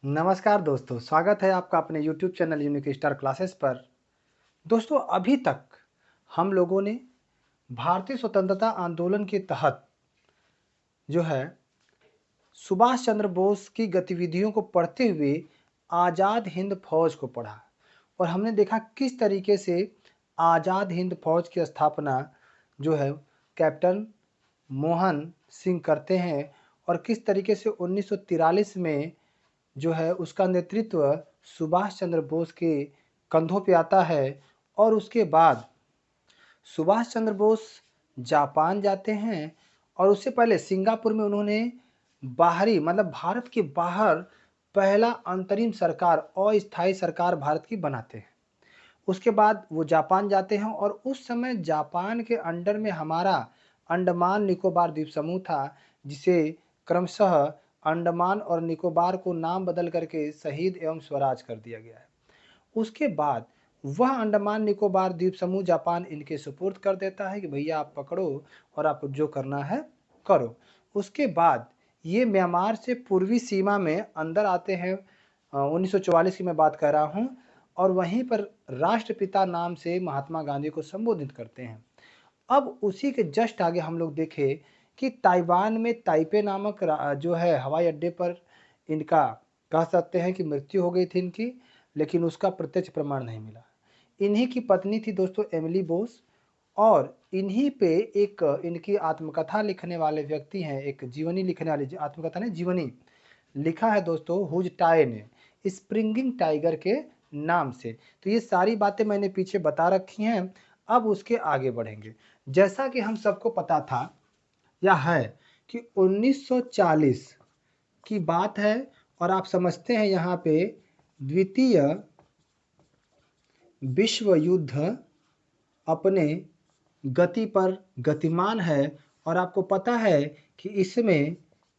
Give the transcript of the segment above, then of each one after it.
नमस्कार दोस्तों, स्वागत है आपका अपने YouTube channel unique star classes पर। दोस्तों, अभी तक हम लोगों ने भारतीय स्वतंत्रता आंदोलन के तहत जो है सुभाष चंद्र बोस की गतिविधियों को पढ़ते हुए आज़ाद हिंद फौज को पढ़ा और हमने देखा किस तरीके से आज़ाद हिंद फौज की स्थापना जो है कैप्टन मोहन सिंह करते हैं और किस तरीके से 1943 में जो है उसका नेतृत्व सुभाष चंद्र बोस के कंधों पे आता है और उसके बाद सुभाष चंद्र बोस जापान जाते हैं और उससे पहले सिंगापुर में उन्होंने बाहरी मतलब भारत के बाहर पहला अंतरिम सरकार अस्थायी सरकार भारत की बनाते हैं। उसके बाद वो जापान जाते हैं और उस समय जापान के अंडर में हमारा अंडमान निकोबार द्वीप समूह था, जिसे क्रमशः अंडमान और निकोबार को नाम बदल करके शहीद एवं स्वराज कर दिया गया है। उसके बाद वह अंडमान निकोबार द्वीप समूह जापान इनके सुपुर्द कर देता है कि भैया आप पकड़ो और आपको जो करना है करो। उसके बाद ये म्यांमार से पूर्वी सीमा में अंदर आते हैं, 1944 की मैं बात कर रहा हूँ, और वहीं पर राष्ट्रपिता नाम से महात्मा गांधी को संबोधित करते हैं। अब उसी के जस्ट आगे हम लोग देखें कि ताइवान में ताइपे नामक जो है हवाई अड्डे पर इनका कह सकते हैं कि मृत्यु हो गई थी इनकी, लेकिन उसका प्रत्यक्ष प्रमाण नहीं मिला। इन्हीं की पत्नी थी दोस्तों एमिली बोस, और इन्हीं पे एक इनकी आत्मकथा लिखने वाले व्यक्ति हैं, एक जीवनी लिखने वाले, आत्मकथा नहीं जीवनी लिखा है दोस्तों हुज टाई ने, स्प्रिंगिंग टाइगर के नाम से। तो ये सारी बातें मैंने पीछे बता रखी हैं। अब उसके आगे बढ़ेंगे। जैसा कि हम सबको पता था या है कि 1940 की बात है और आप समझते हैं यहाँ पे द्वितीय विश्व युद्ध अपने गति पर गतिमान है और आपको पता है कि इसमें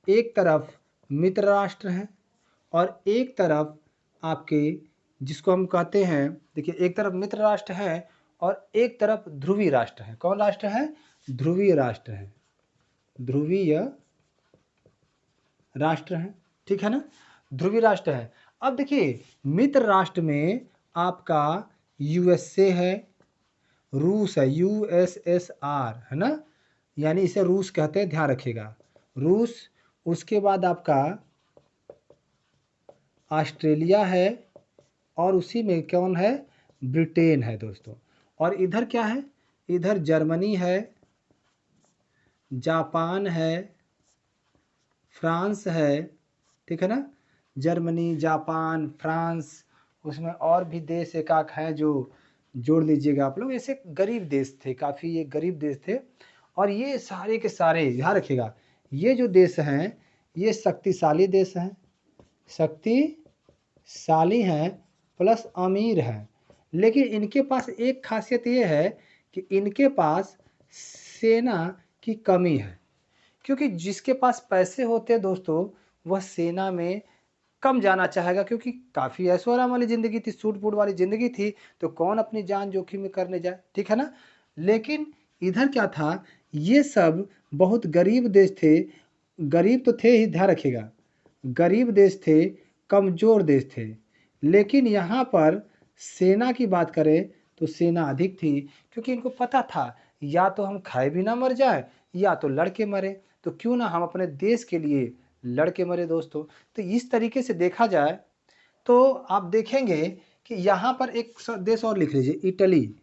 एक तरफ मित्र राष्ट्र हैं और एक तरफ आपके जिसको हम कहते हैं, देखिए, एक तरफ मित्र राष्ट्र है और एक तरफ ध्रुवीय राष्ट्र है। कौन राष्ट्र है? ध्रुवीय राष्ट्र है, ध्रुवीय राष्ट्र है, ठीक है ना, ध्रुवीय राष्ट्र है। अब देखिए, मित्र राष्ट्र में आपका यूएसए है, रूस है, यूएसएसआर है ना, यानी इसे रूस कहते हैं, ध्यान रखिएगा, रूस। उसके बाद आपका ऑस्ट्रेलिया है और उसी में कौन है? ब्रिटेन है दोस्तों। और इधर क्या है? इधर जर्मनी है, जापान है, फ्रांस है, ठीक है ना, जर्मनी, जापान, फ्रांस, उसमें और भी देश एक आध हैं जो जोड़ लीजिएगा आप लोग। ऐसे गरीब देश थे, काफ़ी ये गरीब देश थे। और ये सारे के सारे ध्यान रखिएगा, ये जो देश हैं ये शक्तिशाली देश हैं, शक्तिशाली हैं प्लस अमीर हैं। लेकिन इनके पास एक खासियत ये है कि इनके पास सेना की कमी है, क्योंकि जिसके पास पैसे होते हैं दोस्तों वह सेना में कम जाना चाहेगा, क्योंकि काफ़ी ऐशो आराम वाली ज़िंदगी थी, सूट-बूट वाली ज़िंदगी थी, तो कौन अपनी जान जोखिम में करने जाए, ठीक है ना? लेकिन इधर क्या था, ये सब बहुत गरीब देश थे, गरीब तो थे ही, ध्यान रखिएगा, गरीब देश थे, कमज़ोर देश थे। लेकिन यहाँ पर सेना की बात करें तो सेना अधिक थी, क्योंकि इनको पता था या तो हम खाए बिना मर जाएँ या तो लड़ के मरें, तो क्यों ना हम अपने देश के लिए लड़ के मरे दोस्तों। तो इस तरीके से देखा जाए तो आप देखेंगे कि यहाँ पर एक देश और लिख लीजिए, इटली,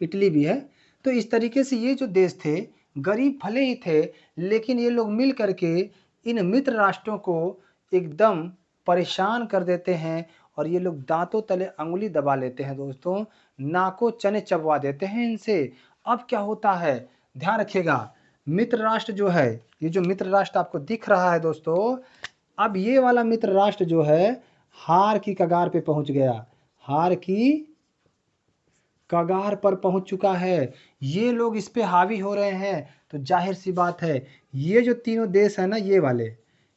इटली भी है। तो इस तरीके से ये जो देश थे गरीब भले ही थे, लेकिन ये लोग मिल करके इन मित्र राष्ट्रों को एकदम परेशान कर देते हैं और ये लोग दांतों तले अंगुली दबा लेते हैं दोस्तों, नाको चने चबवा देते हैं इनसे। अब क्या होता है, ध्यान रखिएगा, मित्र राष्ट्र जो है, ये जो मित्र राष्ट्र आपको दिख रहा है दोस्तों, अब ये वाला मित्र राष्ट्र जो है हार की कगार पे पहुंच गया, हार की कगार पर पहुंच चुका है। ये लोग इस पे हावी हो रहे हैं, तो जाहिर सी बात है ये जो तीनों देश है ना, ये वाले,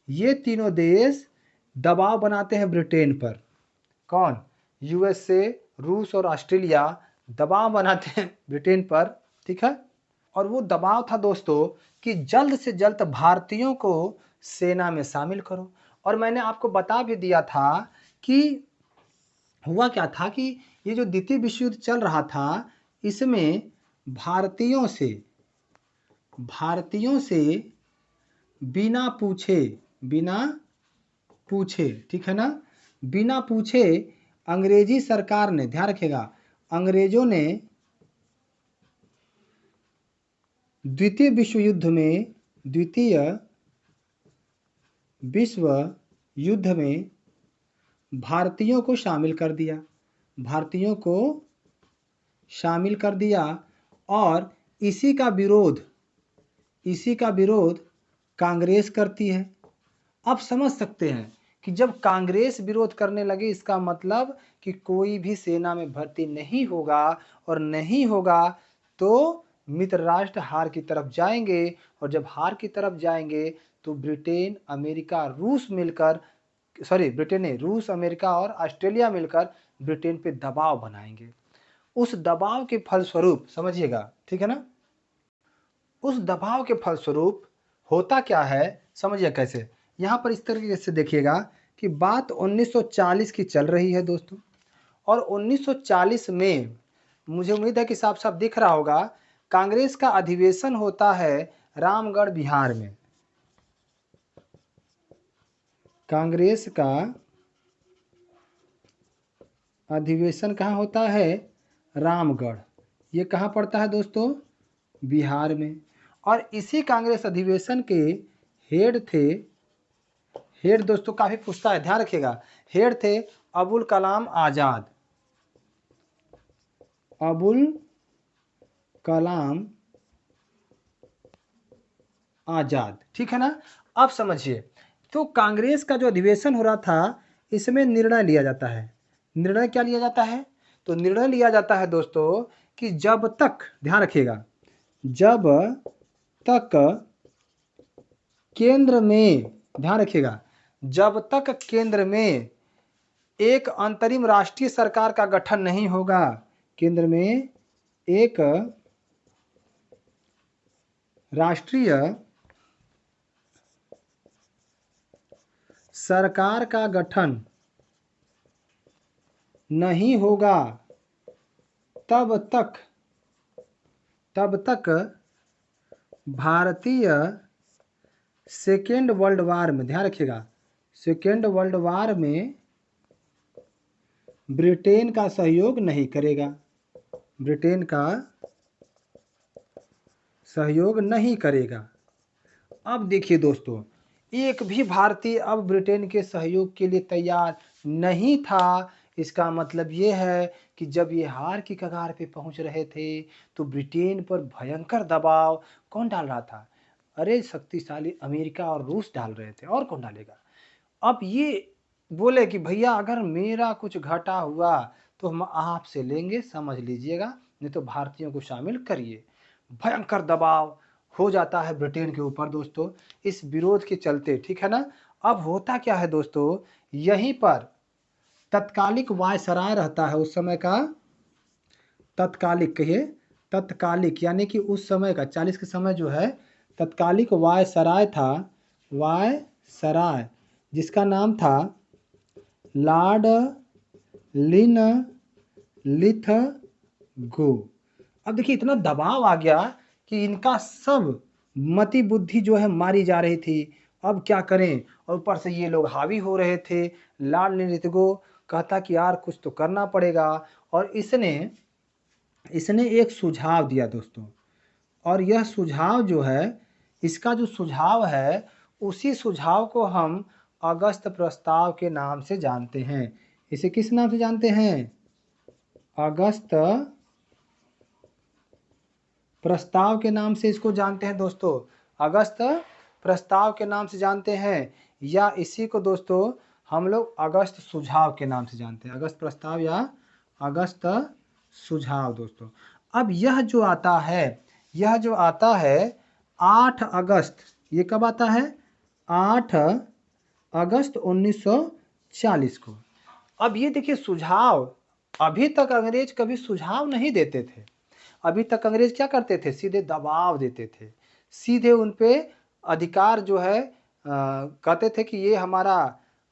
ये तीनों देश दबाव बनाते हैं ब्रिटेन पर। कौन? यूएसए, रूस और ऑस्ट्रेलिया दबाव बनाते हैं ब्रिटेन पर, ठीक है। और वो दबाव था दोस्तों कि जल्द से जल्द भारतीयों को सेना में शामिल करो। और मैंने आपको बता भी दिया था कि हुआ क्या था कि ये जो द्वितीय विश्व युद्ध चल रहा था, इसमें भारतीयों से बिना पूछे, ठीक है ना, बिना पूछे अंग्रेजी सरकार ने, ध्यान रखिएगा, अंग्रेजों ने द्वितीय विश्व युद्ध में भारतीयों को शामिल कर दिया और इसी का विरोध कांग्रेस करती है। आप समझ सकते हैं कि जब कांग्रेस विरोध करने लगे, इसका मतलब कि कोई भी सेना में भर्ती नहीं होगा, और नहीं होगा तो मित्र राष्ट्र हार की तरफ जाएंगे, और जब हार की तरफ जाएंगे तो ब्रिटेन, अमेरिका और ऑस्ट्रेलिया मिलकर ब्रिटेन पे दबाव बनाएंगे। उस दबाव के फलस्वरूप, समझिएगा, ठीक है ना, उस दबाव के फलस्वरूप होता क्या है, समझिए कैसे। यहाँ पर इस तरीके से देखिएगा कि बात 1940 की चल रही है दोस्तों, और 1940 में मुझे उम्मीद है कि साफ साफ दिख रहा होगा, कांग्रेस का अधिवेशन होता है रामगढ़ बिहार में। कांग्रेस का अधिवेशन कहाँ होता है? रामगढ़। ये कहाँ पड़ता है दोस्तों? बिहार में। और इसी कांग्रेस अधिवेशन के हेड दोस्तों काफी पूछता है, ध्यान रखिएगा, हेड थे अबुल कलाम आजाद, ठीक है ना। अब समझिए, तो कांग्रेस का जो अधिवेशन हो रहा था, इसमें निर्णय लिया जाता है। निर्णय क्या लिया जाता है? तो निर्णय लिया जाता है दोस्तों कि जब तक, ध्यान रखिएगा, जब तक केंद्र में, ध्यान रखिएगा, जब तक केंद्र में एक अंतरिम राष्ट्रीय सरकार का गठन नहीं होगा, केंद्र में एक राष्ट्रीय सरकार का गठन नहीं होगा, तब तक भारतीय सेकेंड वर्ल्ड वार में, ध्यान रखिएगा, सेकेंड वर्ल्ड वार में ब्रिटेन का सहयोग नहीं करेगा, ब्रिटेन का सहयोग नहीं करेगा। अब देखिए दोस्तों, एक भी भारतीय अब ब्रिटेन के सहयोग के लिए तैयार नहीं था। इसका मतलब ये है कि जब ये हार की कगार पे पहुंच रहे थे, तो ब्रिटेन पर भयंकर दबाव कौन डाल रहा था? अरे शक्तिशाली अमेरिका और रूस डाल रहे थे, और कौन डालेगा। अब ये बोले कि भैया अगर मेरा कुछ घाटा हुआ तो हम आपसे लेंगे, समझ लीजिएगा, नहीं तो भारतीयों को शामिल करिए। भयंकर दबाव हो जाता है ब्रिटेन के ऊपर दोस्तों, इस विरोध के चलते, ठीक है ना। अब होता क्या है दोस्तों, यहीं पर तत्कालिक वायसराय रहता है उस समय का, तत्कालिक, कहिए तत्कालिक, यानी कि उस समय का 40 के समय जो है तत्कालिक वायसराय था, वायसराय, जिसका नाम था लॉर्ड लिथगो। अब देखिए इतना दबाव आ गया कि इनका सब मति बुद्धि जो है मारी जा रही थी। अब क्या करें, और ऊपर से ये लोग हावी हो रहे थे। लॉर्ड लिथगो कहता कि यार कुछ तो करना पड़ेगा, और इसने एक सुझाव दिया दोस्तों, और यह सुझाव जो है, इसका जो सुझाव है, उसी सुझाव को हम अगस्त प्रस्ताव के नाम से जानते हैं। इसे किस नाम से जानते हैं? अगस्त प्रस्ताव के नाम से इसको जानते हैं दोस्तों, अगस्त प्रस्ताव के नाम से जानते हैं, या इसी को दोस्तों हम लोग अगस्त सुझाव के नाम से जानते हैं, अगस्त प्रस्ताव या अगस्त सुझाव दोस्तों। अब यह जो आता है 8 अगस्त, ये कब आता है? 8 अगस्त 1940 को। अब ये देखिए सुझाव, अभी तक अंग्रेज कभी सुझाव नहीं देते थे। अभी तक अंग्रेज क्या करते थे? सीधे दबाव देते थे, सीधे उन पे अधिकार जो है कहते थे कि ये हमारा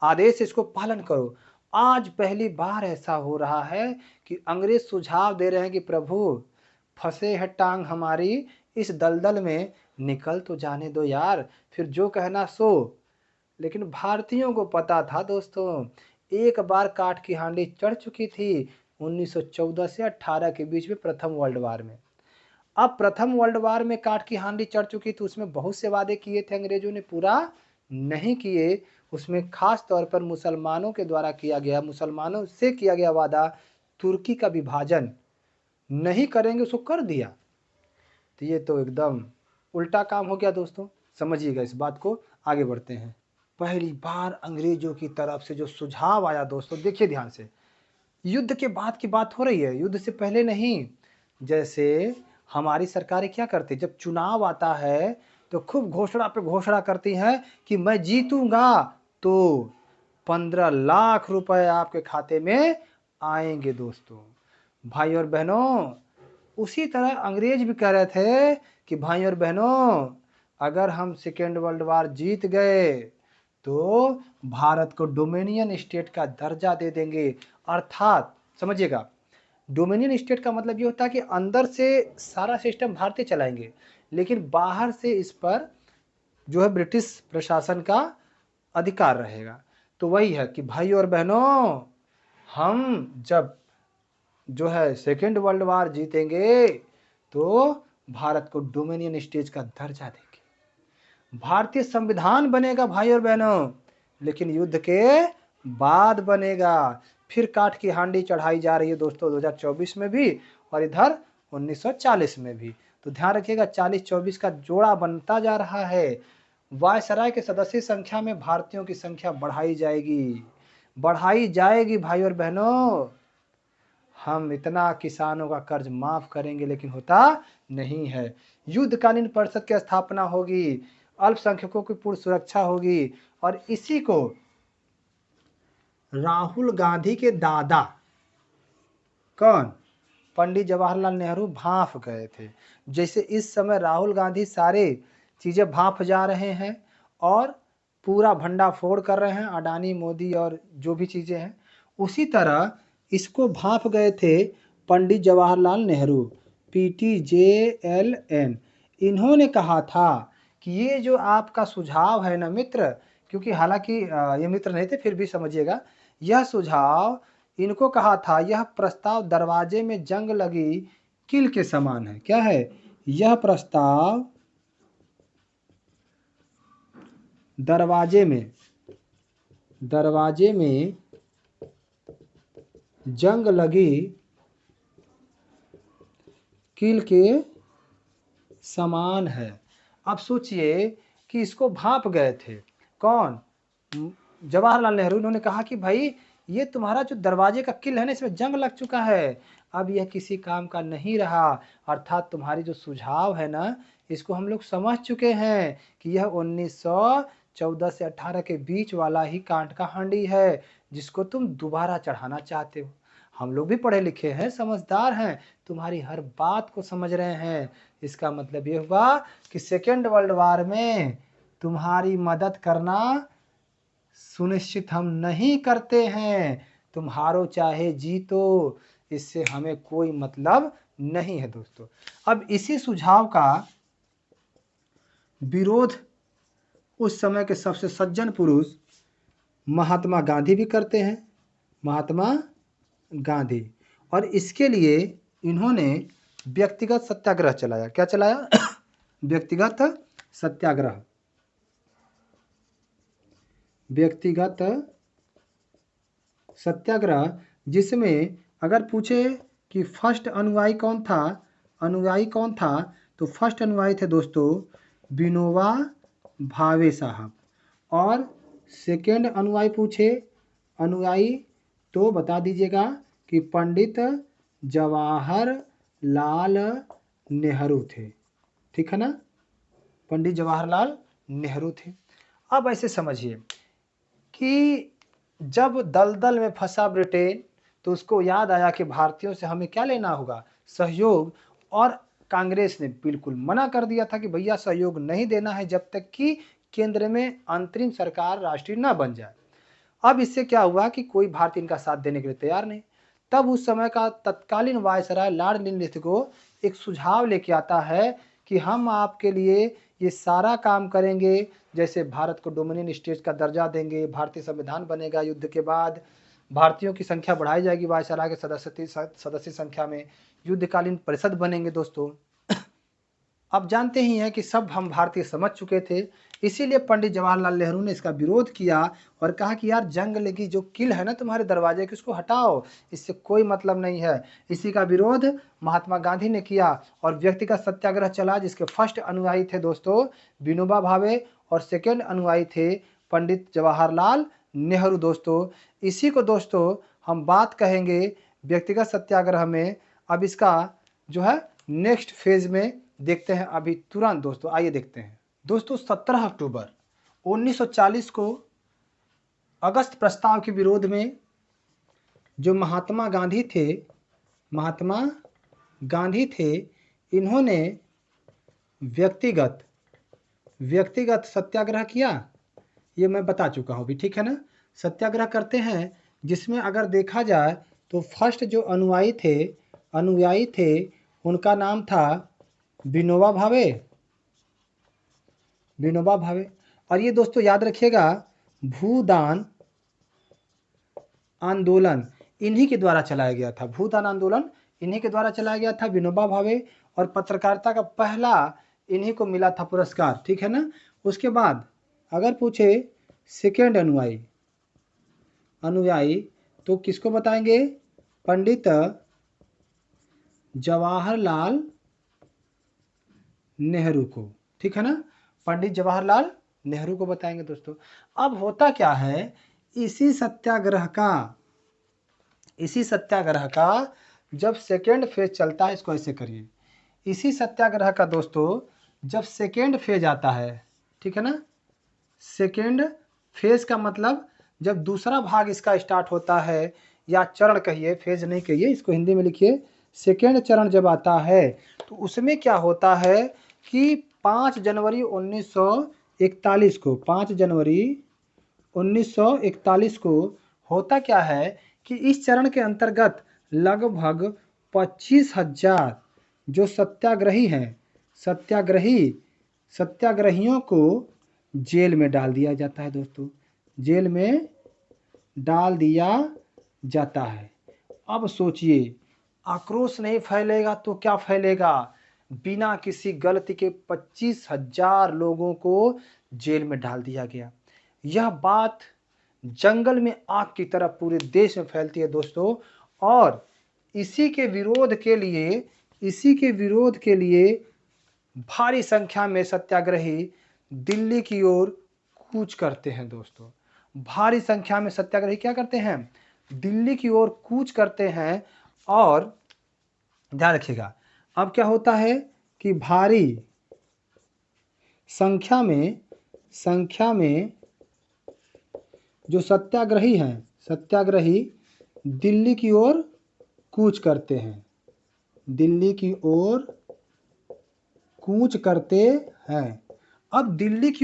आदेश है, इसको पालन करो। आज पहली बार ऐसा हो रहा है कि अंग्रेज सुझाव दे रहे हैं कि प्रभु फंसे है टांग हमारी इस दलदल में, निकल तो जाने दो यार, फिर जो कहना सो। लेकिन भारतीयों को पता था दोस्तों, एक बार काठ की हांडी चढ़ चुकी थी 1914 से 18 के बीच में प्रथम वर्ल्ड वार में। अब प्रथम वर्ल्ड वार में काठ की हांडी चढ़ चुकी थी, उसमें बहुत से वादे किए थे अंग्रेजों ने, पूरा नहीं किए। उसमें खास तौर पर मुसलमानों के द्वारा किया गया, मुसलमानों से किया गया वादा, तुर्की का विभाजन नहीं करेंगे, उसको कर दिया। तो ये तो एकदम उल्टा काम हो गया दोस्तों, समझिएगा इस बात को। आगे बढ़ते हैं। पहली बार अंग्रेजों की तरफ से जो सुझाव आया दोस्तों, देखिए ध्यान से, युद्ध के बाद की बात हो रही है, युद्ध से पहले नहीं। जैसे हमारी सरकारें क्या करती, जब चुनाव आता है तो खूब घोषणा पे घोषणा करती हैं कि मैं जीतूंगा तो 15 लाख रुपए आपके खाते में आएंगे दोस्तों। भाई और बहनों, उसी तरह अंग्रेज भी कह रहे थे कि भाई और बहनों, अगर हम सेकेंड वर्ल्ड वार जीत गए तो भारत को डोमिनियन स्टेट का दर्जा दे देंगे। अर्थात समझिएगा, डोमिनियन स्टेट का मतलब ये होता है कि अंदर से सारा सिस्टम भारतीय चलाएंगे, लेकिन बाहर से इस पर जो है ब्रिटिश प्रशासन का अधिकार रहेगा। तो वही है कि भाई और बहनों, हम जब जो है सेकेंड वर्ल्ड वार जीतेंगे तो भारत को डोमिनियन स्टेट का दर्जा देंगे, भारतीय संविधान बनेगा भाई और बहनों, लेकिन युद्ध के बाद बनेगा। फिर काठ की हांडी चढ़ाई जा रही है दोस्तों 2024 में भी, और इधर 1940 में भी। तो ध्यान रखिएगा, 40-24 का जोड़ा बनता जा रहा है। वायसराय के सदस्य संख्या में भारतीयों की संख्या बढ़ाई जाएगी भाई और बहनों। हम इतना किसानों का कर्ज माफ करेंगे, लेकिन होता नहीं है। युद्धकालीन परिषद की स्थापना होगी, अल्पसंख्यकों की पूर्ण सुरक्षा होगी, और इसी को राहुल गांधी के दादा कौन, पंडित जवाहरलाल नेहरू भांप गए थे। जैसे इस समय राहुल गांधी सारे चीजें भांप जा रहे हैं और पूरा भंडाफोड़ कर रहे हैं, अडानी मोदी और जो भी चीजें हैं, उसी तरह इसको भांप गए थे पंडित जवाहरलाल नेहरू, PTJLN। इन्होंने कहा था कि ये जो आपका सुझाव है ना मित्र, क्योंकि हालांकि ये मित्र नहीं थे, फिर भी समझिएगा, यह सुझाव, इनको कहा था, यह प्रस्ताव दरवाजे में जंग लगी कील के समान है। क्या है यह प्रस्ताव? दरवाजे में जंग लगी कील के समान है। अब सोचिए कि इसको भांप गए थे कौन, जवाहरलाल नेहरू। इन्होंने कहा कि भाई ये तुम्हारा जो दरवाजे का किल है ना, इसमें जंग लग चुका है, अब यह किसी काम का नहीं रहा। अर्थात तुम्हारी जो सुझाव है ना, इसको हम लोग समझ चुके हैं कि यह 1914 से 18 के बीच वाला ही कांट का हांडी है, जिसको तुम दोबारा चढ़ाना चाहते हो। हम लोग भी पढ़े लिखे हैं, समझदार हैं, तुम्हारी हर बात को समझ रहे हैं। इसका मतलब ये हुआ कि सेकेंड वर्ल्ड वार में तुम्हारी मदद करना सुनिश्चित हम नहीं करते हैं। तुम हारो चाहे जीतो, इससे हमें कोई मतलब नहीं है दोस्तों। अब इसी सुझाव का विरोध उस समय के सबसे सज्जन पुरुष महात्मा गांधी भी करते हैं, महात्मा गांधी। और इसके लिए इन्होंने व्यक्तिगत सत्याग्रह चलाया। क्या चलाया? व्यक्तिगत सत्याग्रह। व्यक्तिगत सत्याग्रह, जिसमें अगर पूछे कि फर्स्ट अनुयायी कौन था, तो फर्स्ट अनुयायी थे दोस्तों विनोबा भावे साहब। और सेकेंड अनुयायी पूछे अनुयायी, तो बता दीजिएगा कि पंडित जवाहरलाल नेहरू थे। ठीक है ना, पंडित जवाहरलाल नेहरू थे। अब ऐसे समझिए कि जब दलदल में फंसा ब्रिटेन, तो उसको याद आया कि भारतीयों से हमें क्या लेना होगा, सहयोग। और कांग्रेस ने बिल्कुल मना कर दिया था कि भैया सहयोग नहीं देना है जब तक कि केंद्र में अंतरिम सरकार राष्ट्रीय न बन जाए। अब इससे क्या हुआ कि कोई भारतीय इनका साथ देने के लिए तैयार नहीं। तब उस समय का तत्कालीन वायसराय लॉर्ड लिनलिथगो एक सुझाव लेके आता है कि हम आपके लिए ये सारा काम करेंगे, जैसे भारत को डोमिनियन स्टेट का दर्जा देंगे, भारतीय संविधान बनेगा, युद्ध के बाद भारतीयों की संख्या बढ़ाई जाएगी वायसराय के सदस्य संख्या में, युद्धकालीन परिषद बनेंगे दोस्तों। अब जानते ही हैं कि सब हम भारतीय समझ चुके थे, इसीलिए पंडित जवाहरलाल नेहरू ने इसका विरोध किया और कहा कि यार जंग लगी जो किल है ना तुम्हारे दरवाजे की, उसको हटाओ, इससे कोई मतलब नहीं है। इसी का विरोध महात्मा गांधी ने किया और व्यक्तिगत सत्याग्रह चला, जिसके फर्स्ट अनुयायी थे दोस्तों विनोबा भावे और सेकेंड अनुयायी थे पंडित जवाहरलाल नेहरू दोस्तों। इसी को दोस्तों हम बात कहेंगे व्यक्तिगत सत्याग्रह में। अब इसका जो है नेक्स्ट फेज में देखते हैं अभी तुरंत दोस्तों, आइए देखते हैं दोस्तों। 17 अक्टूबर 1940 को अगस्त प्रस्ताव के विरोध में जो महात्मा गांधी थे, इन्होंने व्यक्तिगत सत्याग्रह किया। ये मैं बता चुका हूँ भी, ठीक है ना। सत्याग्रह करते हैं जिसमें अगर देखा जाए तो फर्स्ट जो अनुयायी थे उनका नाम था विनोबा भावे। और ये दोस्तों याद रखिएगा, भूदान आंदोलन इन्हीं के द्वारा चलाया गया था। भूदान आंदोलन इन्हीं के द्वारा चलाया गया था, विनोबा भावे। और पत्रकारिता का पहला इन्हीं को मिला था पुरस्कार, ठीक है ना। उसके बाद अगर पूछे सेकेंड अनुयायी तो किसको बताएंगे? पंडित जवाहरलाल नेहरू को, ठीक है ना। पंडित जवाहरलाल नेहरू को बताएंगे दोस्तों। अब होता क्या है, इसी सत्याग्रह का जब सेकेंड फेज चलता है, इसको ऐसे करिए, इसी सत्याग्रह का दोस्तों जब सेकेंड फेज आता है, ठीक है ना। सेकेंड फेज का मतलब जब दूसरा भाग इसका स्टार्ट होता है, या चरण कहिए, फेज नहीं कहिए, इसको हिंदी में लिखिए। सेकेंड चरण जब आता है तो उसमें क्या होता है कि 5 जनवरी 1941 को 5 जनवरी 1941 को होता क्या है कि इस चरण के अंतर्गत लगभग 25,000 जो सत्याग्रही हैं, सत्याग्रहियों को जेल में डाल दिया जाता है दोस्तों, जेल में डाल दिया जाता है। अब सोचिए, आक्रोश नहीं फैलेगा तो क्या फैलेगा? बिना किसी गलती के 25,000 लोगों को जेल में डाल दिया गया। यह बात जंगल में आग की तरह पूरे देश में फैलती है दोस्तों। और इसी के विरोध के लिए भारी संख्या में सत्याग्रही दिल्ली की ओर कूच करते हैं दोस्तों। भारी संख्या में सत्याग्रही क्या करते हैं? दिल्ली की ओर कूच करते हैं। और ध्यान रखिएगा, अब क्या होता है कि भारी संख्या में जो सत्याग्रही दिल्ली की ओर कूच करते हैं, अब दिल्ली की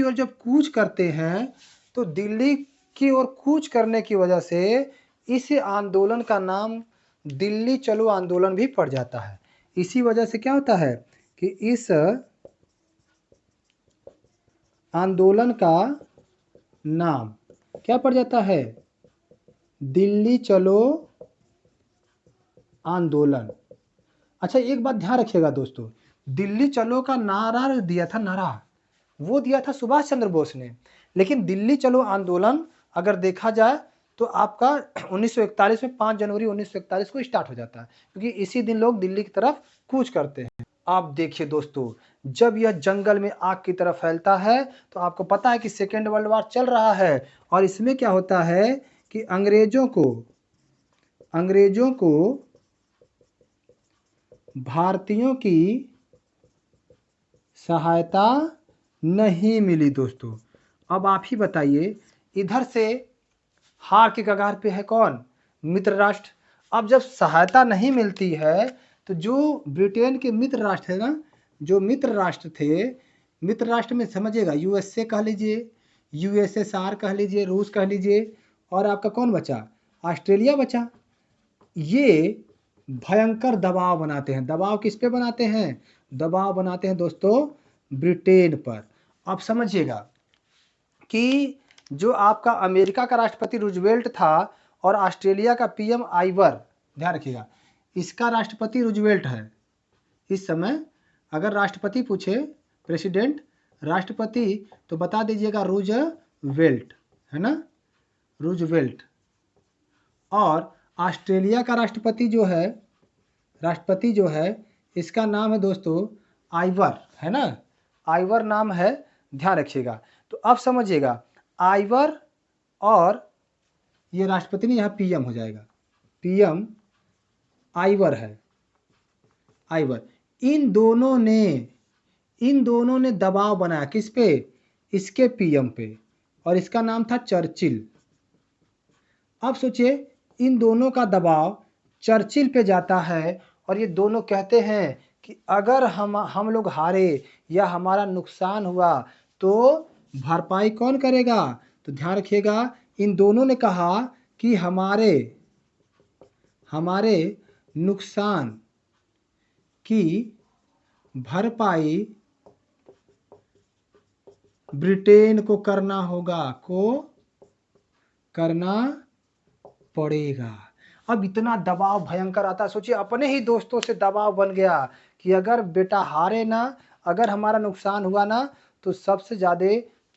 ओर जब कूच करते हैं तो दिल्ली की ओर कूच करने की वजह से इस आंदोलन का नाम दिल्ली चलो आंदोलन भी पड़ जाता है। इसी वजह से क्या होता है कि इस आंदोलन का नाम क्या पड़ जाता है? दिल्ली चलो आंदोलन। अच्छा, एक बात ध्यान रखिएगा दोस्तों, दिल्ली चलो का नारा दिया था, वो दिया था सुभाष चंद्र बोस ने। लेकिन दिल्ली चलो आंदोलन अगर देखा जाए तो आपका 1941 में 5 जनवरी 1941 को स्टार्ट हो जाता है, क्योंकि इसी दिन लोग दिल्ली की तरफ कूच करते हैं। आप देखिए दोस्तों, जब यह जंगल में आग की तरफ फैलता है तो आपको पता है कि सेकेंड वर्ल्ड वॉर चल रहा है। और इसमें क्या होता है कि अंग्रेजों को भारतीयों की सहायता नहीं मिली दोस्तों। अब आप ही बताइए, इधर से हार के कगार पे है कौन? मित्र राष्ट्र। अब जब सहायता नहीं मिलती है तो जो ब्रिटेन के मित्र राष्ट्र थे ना, जो मित्र राष्ट्र थे, मित्र राष्ट्र में समझिएगा, यूएसए कह लीजिए, यूएसएसआर कह लीजिए, रूस कह लीजिए, और आपका कौन बचा, ऑस्ट्रेलिया बचा। ये भयंकर दबाव बनाते हैं। दबाव किस पे बनाते हैं, दबाव बनाते हैं दोस्तों ब्रिटेन पर। अब समझिएगा कि जो आपका अमेरिका का राष्ट्रपति रूजवेल्ट था और ऑस्ट्रेलिया का पीएम आइवर, ध्यान रखिएगा, इसका राष्ट्रपति रूजवेल्ट है इस समय। अगर राष्ट्रपति पूछे, प्रेसिडेंट, राष्ट्रपति, तो बता दीजिएगा रूजवेल्ट, है ना, रूजवेल्ट। और ऑस्ट्रेलिया का राष्ट्रपति जो है इसका नाम है दोस्तों आइवर, है ना, आइवर नाम है, ध्यान रखिएगा। तो अब समझिएगा, आइवर और ये राष्ट्रपति नहीं, यहाँ पीएम हो जाएगा, पीएम आइवर है, आइवर। इन दोनों ने दबाव बनाया किस पे, इसके पीएम पे, और इसका नाम था चर्चिल। अब सोचिए, इन दोनों का दबाव चर्चिल पे जाता है और ये दोनों कहते हैं कि अगर हम लोग हारे या हमारा नुकसान हुआ तो भरपाई कौन करेगा। तो ध्यान रखिएगा, इन दोनों ने कहा कि हमारे नुकसान की भरपाई ब्रिटेन को करना पड़ेगा। अब इतना दबाव भयंकर आता है, सोचिए अपने ही दोस्तों से दबाव बन गया कि अगर बेटा हारे ना, अगर हमारा नुकसान हुआ ना, तो सबसे ज़्यादा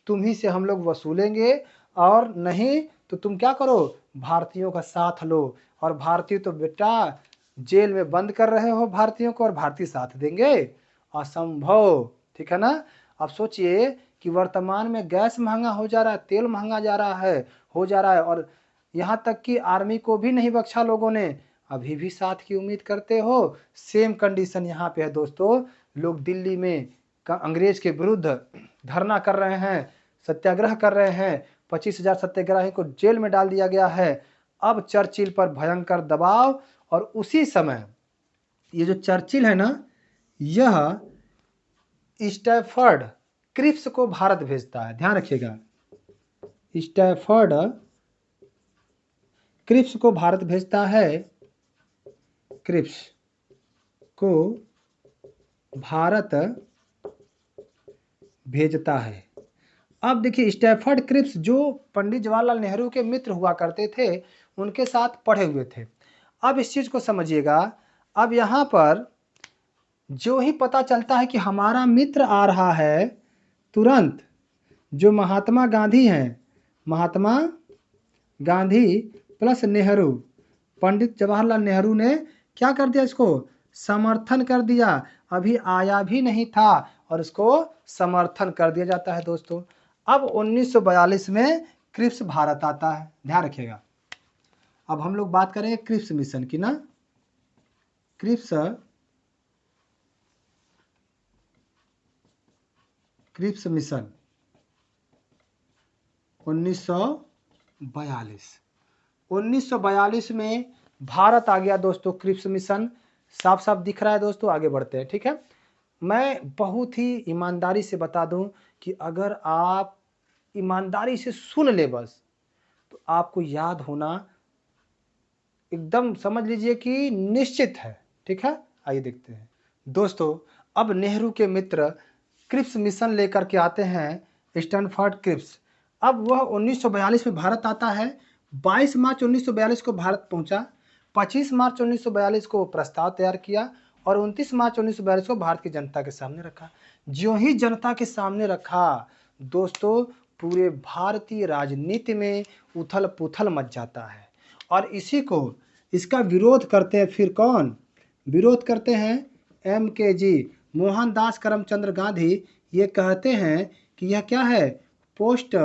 तुम ही से हम लोग वसूलेंगे, और नहीं तो तुम क्या करो, भारतीयों का साथ लो। और भारतीय तो बेटा जेल में बंद कर रहे हो भारतीयों को, और भारतीय साथ देंगे, असंभव, ठीक है ना। अब सोचिए कि वर्तमान में गैस महंगा हो जा रहा है, तेल महंगा हो जा रहा है, और यहाँ तक कि आर्मी को भी नहीं बख्शा लोगों ने, अभी भी साथ की उम्मीद करते हो। सेम कंडीशन यहाँ पे है दोस्तों। लोग दिल्ली में अंग्रेज के विरुद्ध धरना कर रहे हैं, सत्याग्रह कर रहे हैं, 25,000 सत्याग्रही को जेल में डाल दिया गया है। अब चर्चिल पर भयंकर दबाव, और उसी समय ये जो चर्चिल है ना, यह स्टैफर्ड क्रिप्स को भारत भेजता है। ध्यान रखिएगा, स्टैफर्ड क्रिप्स को भारत भेजता है, क्रिप्स को भारत भेजता है। अब देखिए, स्टैफर्ड क्रिप्स जो पंडित जवाहरलाल नेहरू के मित्र हुआ करते थे, उनके साथ पढ़े हुए थे। अब इस चीज को समझिएगा, अब यहाँ पर जो ही पता चलता है कि हमारा मित्र आ रहा है, तुरंत जो महात्मा गांधी हैं, महात्मा गांधी प्लस नेहरू, पंडित जवाहरलाल नेहरू ने क्या कर दिया, इसको समर्थन कर दिया। अभी आया भी नहीं था और इसको समर्थन कर दिया जाता है दोस्तों। अब 1942 में क्रिप्स भारत आता है, ध्यान रखिएगा। अब हम लोग बात करेंगे क्रिप्स मिशन की ना। क्रिप्स मिशन 1942 में भारत आ गया दोस्तों। क्रिप्स मिशन साफ साफ दिख रहा है दोस्तों। आगे बढ़ते हैं, ठीक है। मैं बहुत ही ईमानदारी से बता दूं कि अगर आप ईमानदारी से सुन ले बस, तो आपको याद होना एकदम समझ लीजिए कि निश्चित है, ठीक है। आइए देखते हैं दोस्तों। अब नेहरू के मित्र क्रिप्स मिशन लेकर के आते हैं, स्टैनफोर्ड क्रिप्स। अब वह 1942 में भारत आता है। 22 मार्च 1942 को भारत पहुंचा। 25 मार्च 1942 को प्रस्ताव तैयार किया और 29 मार्च 1942 को भारत की जनता के सामने रखा। जो ही जनता के सामने रखा दोस्तों, पूरे भारतीय राजनीति में उथल पुथल मच जाता है। और इसका विरोध करते हैं, फिर कौन विरोध करते हैं, MKG मोहनदास करमचंद गांधी। ये कहते हैं कि यह क्या है, पोस्ट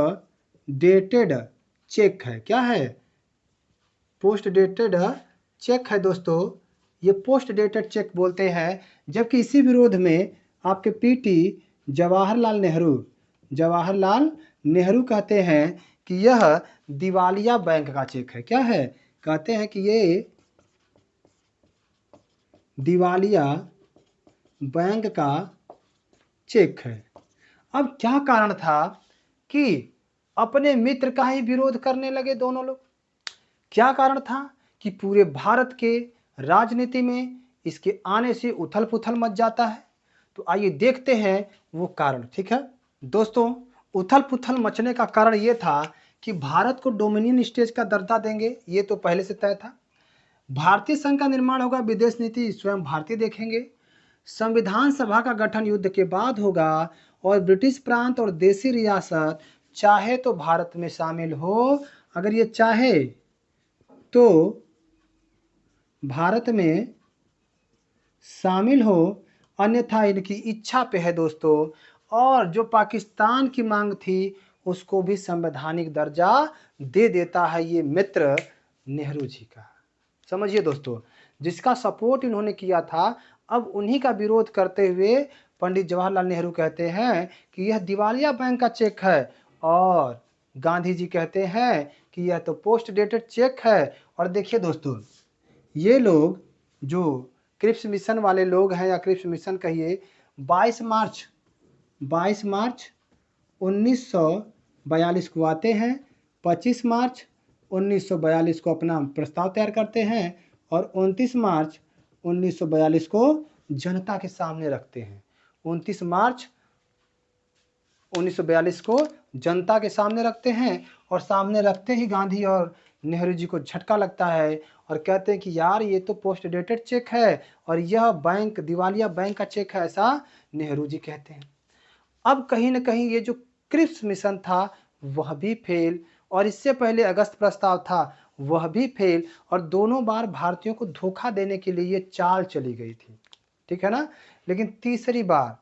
डेटेड चेक है। क्या है, पोस्ट डेटेड चेक है दोस्तों। ये पोस्ट डेटेड चेक बोलते हैं। जबकि इसी विरोध में आपके PT जवाहरलाल नेहरू कहते हैं कि यह दिवालिया बैंक का चेक है। क्या है, कहते हैं कि ये दिवालिया बैंक का चेक है। अब क्या कारण था कि अपने मित्र का ही विरोध करने लगे दोनों लोग? क्या कारण था कि पूरे भारत के राजनीति में इसके आने से उथल-पुथल मच जाता है? तो आइए देखते हैं वो कारण, ठीक है? दोस्तों, उथल-पुथल मचने का कारण ये था कि भारत को डोमिनियन स्टेट का दर्जा देंगे, ये तो पहले से तय था। भारतीय संघ का निर्माण होगा, विदेश नीति स्वयं भारतीय देखेंगे। संविधान सभा का गठन युद्ध के बाद होगा और ब्रिटिश प्रांत और देशी रियासत चाहे तो भारत में शामिल हो, अगर ये चाहे तो भारत में शामिल हो, अन्यथा इनकी इच्छा पे है दोस्तों। और जो पाकिस्तान की मांग थी उसको भी संवैधानिक दर्जा दे देता है ये मित्र नेहरू जी का। समझिए दोस्तों, जिसका सपोर्ट इन्होंने किया था, अब उन्हीं का विरोध करते हुए पंडित जवाहरलाल नेहरू कहते हैं कि यह दिवालिया बैंक का चेक है, और गांधी जी कहते हैं कि यह तो पोस्ट डेटेड चेक है। और देखिए दोस्तों, ये लोग जो क्रिप्स मिशन वाले लोग हैं, या क्रिप्स मिशन कहिए, 22 मार्च 1942 को आते हैं, 25 मार्च 1942 को अपना प्रस्ताव तैयार करते हैं और 29 मार्च 1942 को जनता के सामने रखते हैं। 29 मार्च 1942 को जनता के सामने रखते हैं, और सामने रखते ही गांधी और नेहरू जी को झटका लगता है और कहते हैं कि यार ये तो पोस्ट डेटेड चेक है और यह बैंक दिवालिया बैंक का चेक है, ऐसा नेहरू जी कहते हैं। अब कहीं न कहीं ये जो क्रिप्स मिशन था वह भी फेल, और इससे पहले अगस्त प्रस्ताव था वह भी फेल, और दोनों बार भारतीयों को धोखा देने के लिए ये चाल चली गई थी, ठीक है ना? लेकिन तीसरी बार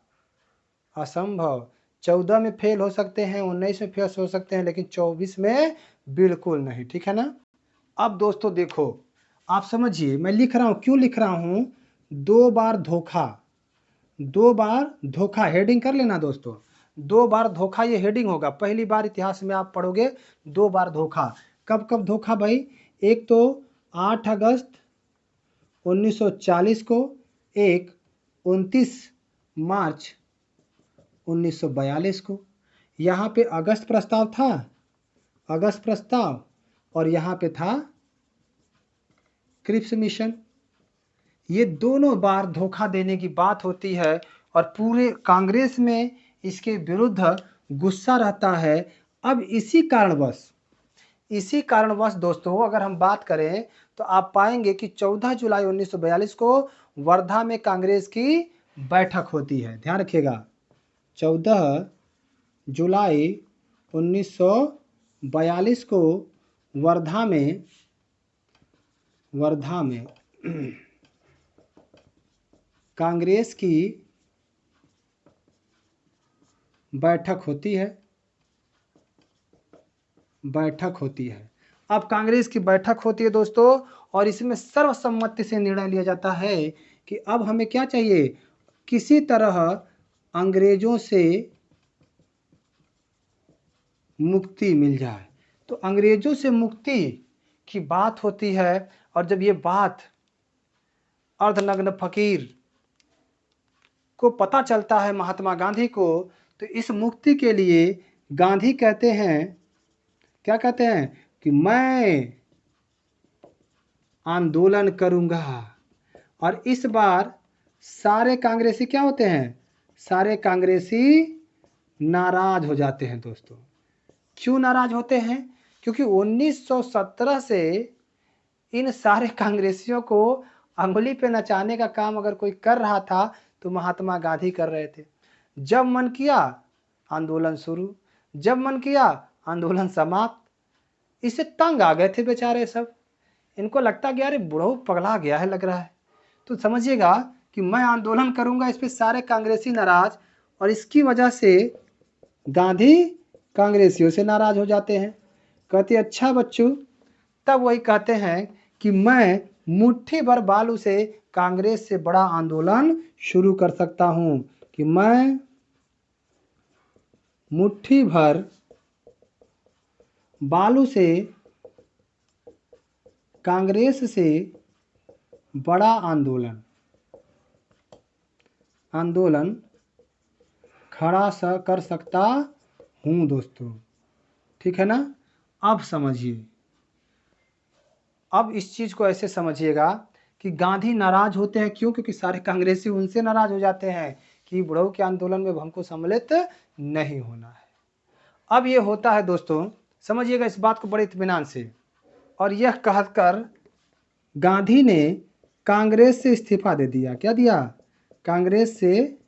असंभव। 14 में फेल हो सकते हैं, 19 में फेल हो सकते हैं, लेकिन 24 में बिल्कुल नहीं, ठीक है ना? अब दोस्तों देखो, आप समझिए मैं लिख रहा हूँ, क्यों लिख रहा हूँ? 2 बार धोखा, 2 बार धोखा, हेडिंग कर लेना दोस्तों। 2 बार धोखा ये हेडिंग होगा, पहली बार इतिहास में आप पढ़ोगे 2 बार धोखा। कब कब धोखा भाई? एक तो 8 अगस्त 1940 को, एक 29 मार्च 1942 को। यहाँ पे अगस्त प्रस्ताव था, अगस्त प्रस्ताव, और यहाँ पे था क्रिप्स मिशन। ये दोनों बार धोखा देने की बात होती है और पूरे कांग्रेस में इसके विरुद्ध गुस्सा रहता है। अब इसी कारणवश दोस्तों अगर हम बात करें तो आप पाएंगे कि 14 जुलाई 1942 को वर्धा में कांग्रेस की बैठक होती है। ध्यान रखिएगा, 14 जुलाई 1942 को वर्धा में कांग्रेस की बैठक होती है। अब कांग्रेस की बैठक होती है दोस्तों, और इसमें सर्वसम्मति से निर्णय लिया जाता है कि अब हमें क्या चाहिए, किसी तरह अंग्रेजों से मुक्ति मिल जाए। तो अंग्रेजों से मुक्ति की बात होती है, और जब ये बात अर्धनग्न फकीर को पता चलता है, महात्मा गांधी को, तो इस मुक्ति के लिए गांधी कहते हैं, क्या कहते हैं कि मैं आंदोलन करूंगा। और इस बार सारे कांग्रेसी क्या होते हैं, सारे कांग्रेसी नाराज हो जाते हैं दोस्तों। क्यों नाराज होते हैं? क्योंकि 1917 से इन सारे कांग्रेसियों को अंगुली पे नचाने का काम अगर कोई कर रहा था तो महात्मा गांधी कर रहे थे। जब मन किया आंदोलन शुरू, जब मन किया आंदोलन समाप्त। इससे तंग आ गए थे बेचारे सब, इनको लगता कि यार बुढ़ऊ पगला गया है लग रहा है। तो समझिएगा कि मैं आंदोलन करूंगा, इस पे सारे कांग्रेसी नाराज, और इसकी वजह से गांधी कांग्रेसियों से नाराज हो जाते हैं। कहते अच्छा बच्चों, तब वही कहते हैं कि मैं मुट्ठी भर बालू से कांग्रेस से बड़ा आंदोलन शुरू कर सकता हूं, कि मैं मुट्ठी भर बालू से कांग्रेस से बड़ा आंदोलन खड़ा कर सकता हूँ दोस्तों। ठीक है ना। अब समझिए, अब इस चीज़ को ऐसे समझिएगा कि गांधी नाराज होते हैं क्यों? क्योंकि सारे कांग्रेसी उनसे नाराज हो जाते हैं कि बुढ़ऊ के आंदोलन में हमको सम्मिलित नहीं होना है। अब ये होता है दोस्तों, समझिएगा इस बात को बड़े इत्मीनान से। और यह कहकर गांधी ने कांग्रेस से इस्तीफा दे दिया। क्या दिया? कांग्रेस से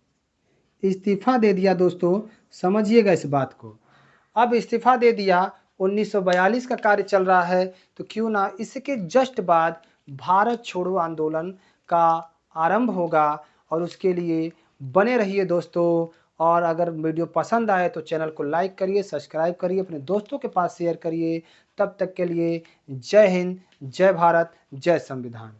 इस्तीफा दे दिया दोस्तों। समझिएगा इस बात को। अब इस्तीफा दे दिया, 1942 का कार्य चल रहा है, तो क्यों ना इसके जस्ट बाद भारत छोड़ो आंदोलन का आरंभ होगा। और उसके लिए बने रहिए दोस्तों। और अगर वीडियो पसंद आए तो चैनल को लाइक करिए, सब्सक्राइब करिए, अपने दोस्तों के पास शेयर करिए। तब तक के लिए जय हिंद, जय भारत, जय संविधान।